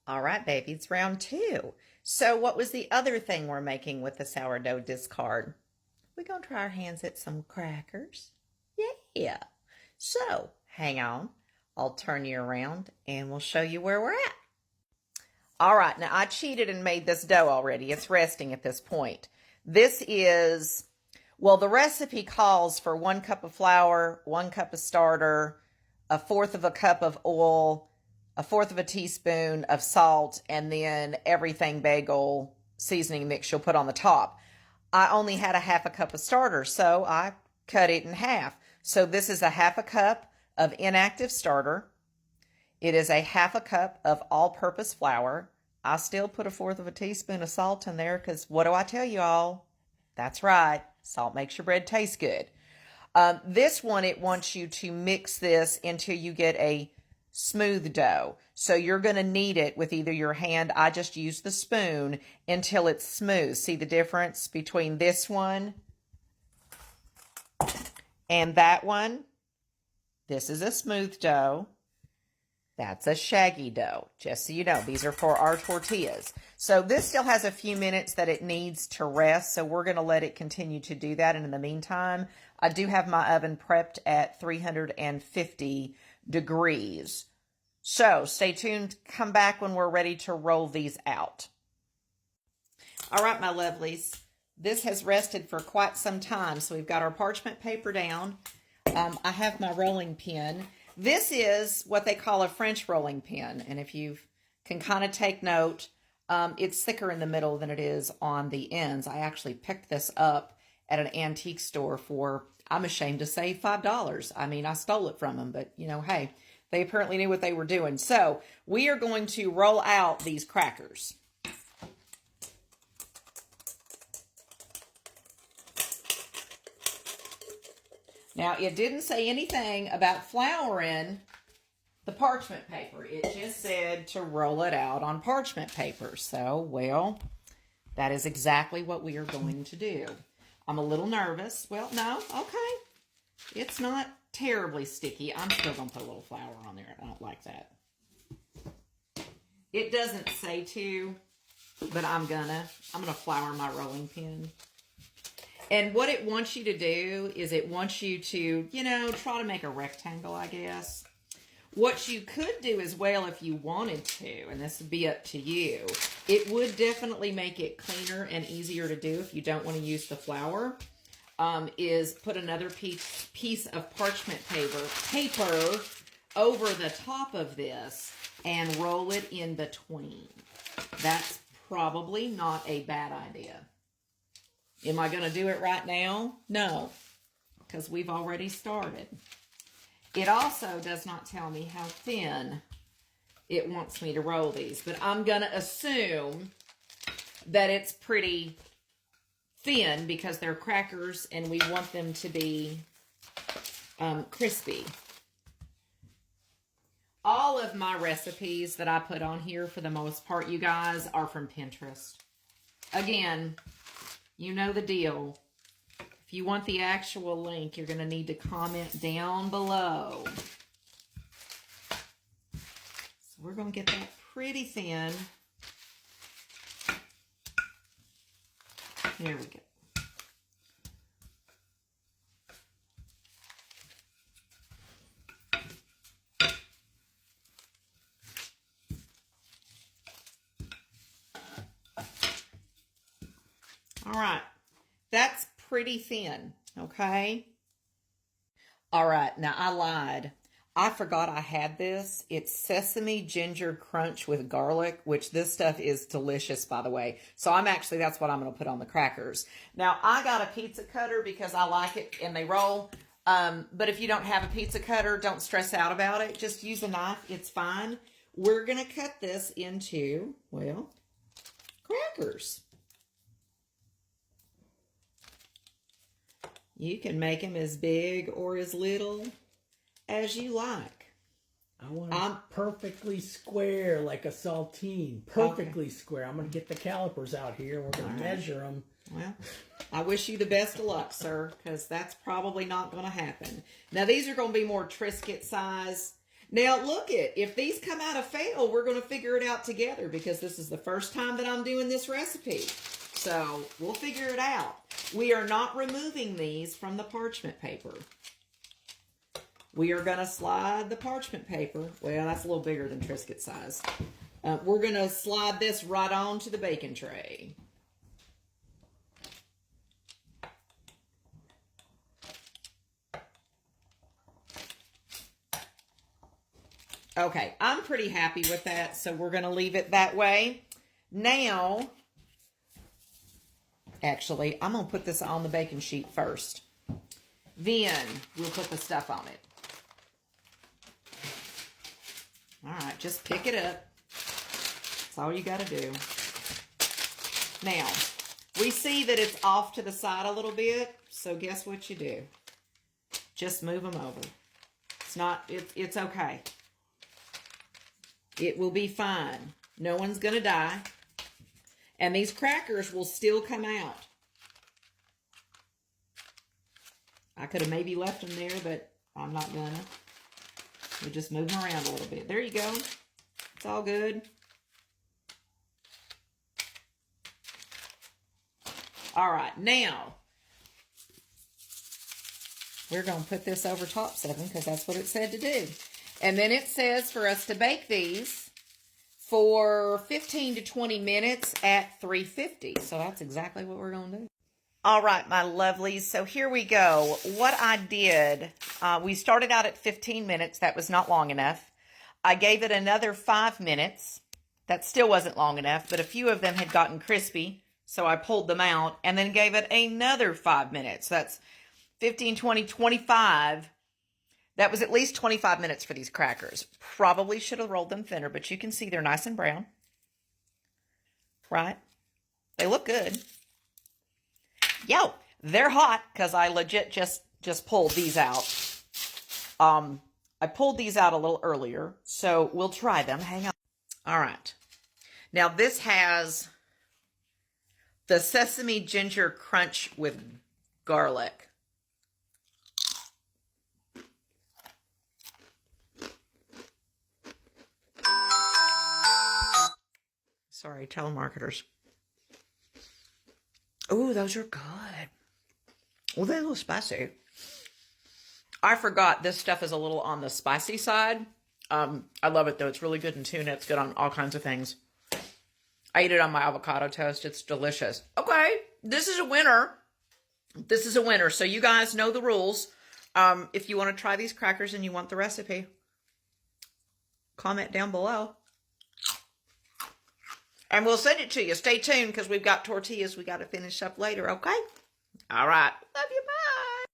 All right, baby, it's round two. So what was the other thing we're making with the sourdough discard? We're going to try our hands at some crackers. Yeah. So hang on. I'll turn you around and we'll show you where we're at. All right, now I cheated and made this dough already. It's resting at this point. This is, well, the recipe calls for 1 cup of flour, 1 cup of starter, 1/4 of a cup of oil, 1/4 of a teaspoon of salt, and then everything bagel seasoning mix you'll put on the top. I only had 1/2 cup of starter, so I cut it in half. So this is 1/2 cup of inactive starter. It is 1/2 cup of all-purpose flour. I still put 1/4 of a teaspoon of salt in there because what do I tell you all? That's right. Salt makes your bread taste good. This one, it wants you to mix this until you get a smooth dough. So you're going to knead it with either your hand. I just use the spoon until it's smooth. See the difference between this one and that one? This is a smooth dough. That's a shaggy dough. Just so you know, these are for our tortillas. So this still has a few minutes that it needs to rest. So we're going to let it continue to do that. And in the meantime, I do have my oven prepped at 350 degrees. So stay tuned. Come back when we're ready to roll these out. All right, my lovelies. This has rested for quite some time. So we've got our parchment paper down. I have my rolling pin. This is what they call a French rolling pin. And if you can kind of take note, it's thicker in the middle than it is on the ends. I actually picked this up at an antique store for, I'm ashamed to say, $5. I mean, I stole it from them, but you know, hey, they apparently knew what they were doing. So we are going to roll out these crackers. Now, it didn't say anything about flouring the parchment paper. It just said to roll it out on parchment paper. So, well, that is exactly what we are going to do. I'm a little nervous. Well, no, okay. It's not terribly sticky. I'm still going to put a little flour on there. I don't like that. It doesn't say to, but I'm gonna flour my rolling pin. And what it wants you to do is it wants you to, you know, try to make a rectangle, I guess. What you could do as well if you wanted to, and this would be up to you, it would definitely make it cleaner and easier to do if you don't want to use the flour, is put another piece of parchment paper over the top of this and roll it in between. That's probably not a bad idea. Am I going to do it right now? No, because we've already started. It also does not tell me how thin it wants me to roll these, but I'm going to assume that it's pretty thin because they're crackers and we want them to be crispy. All of my recipes that I put on here, for the most part, you guys, are from Pinterest. Again, you know the deal. If you want the actual link, you're going to need to comment down below. So we're going to get that pretty thin. There we go. All right, that's pretty thin, okay? All right, now I lied. I forgot I had this. It's sesame ginger crunch with garlic, which this stuff is delicious, by the way. So that's what I'm going to put on the crackers. Now, I got a pizza cutter because I like it and they roll. But if you don't have a pizza cutter, don't stress out about it. Just use a knife. It's fine. We're going to cut this into, well, crackers. You can make them as big or as little as you like. I want them perfectly square, like a saltine. Perfectly square. I'm going to get the calipers out here. We're going to measure them. Well, I wish you the best of luck, sir, because that's probably not going to happen. Now, these are going to be more Triscuit size. Now look if these come out a fail, we're going to figure it out together because this is the first time that I'm doing this recipe. So we'll figure it out. We are not removing these from the parchment paper. We are going to slide the parchment paper. Well, that's a little bigger than Triscuit size. We're going to slide this right onto the baking tray. Okay, I'm pretty happy with that, so we're going to leave it that way. Now, actually, I'm going to put this on the baking sheet first. Then we'll put the stuff on it. All right, just pick it up. That's all you got to do. Now, we see that it's off to the side a little bit, so guess what you do? Just move them over. It's okay. It will be fine. No one's going to die. And these crackers will still come out. I could have maybe left them there, but I'm not going to. We just move them around a little bit. There you go. It's all good. All right. Now, we're going to put this over top 7 because that's what it said to do. And then it says for us to bake these for 15 to 20 minutes at 350. So that's exactly what we're going to do. All right, my lovelies. So here we go. What I did, we started out at 15 minutes. That was not long enough. I gave it another 5 minutes. That still wasn't long enough, but a few of them had gotten crispy. So I pulled them out and then gave it another 5 minutes. That's 15, 20, 25. That was at least 25 minutes for these crackers. Probably should have rolled them thinner, but you can see they're nice and brown. Right? They look good. Yo, they're hot because I legit just pulled these out. I pulled these out a little earlier, so we'll try them. Hang on. All right. Now this has the sesame ginger crunch with garlic. Sorry, telemarketers. Ooh, those are good. Well, they're a little spicy. I forgot this stuff is a little on the spicy side. I love it, though. It's really good in tuna. It's good on all kinds of things. I eat it on my avocado toast. It's delicious. Okay, this is a winner. This is a winner. So you guys know the rules. If you want to try these crackers and you want the recipe, comment down below. And we'll send it to you. Stay tuned because we've got tortillas we got to finish up later, okay? All right. Love you.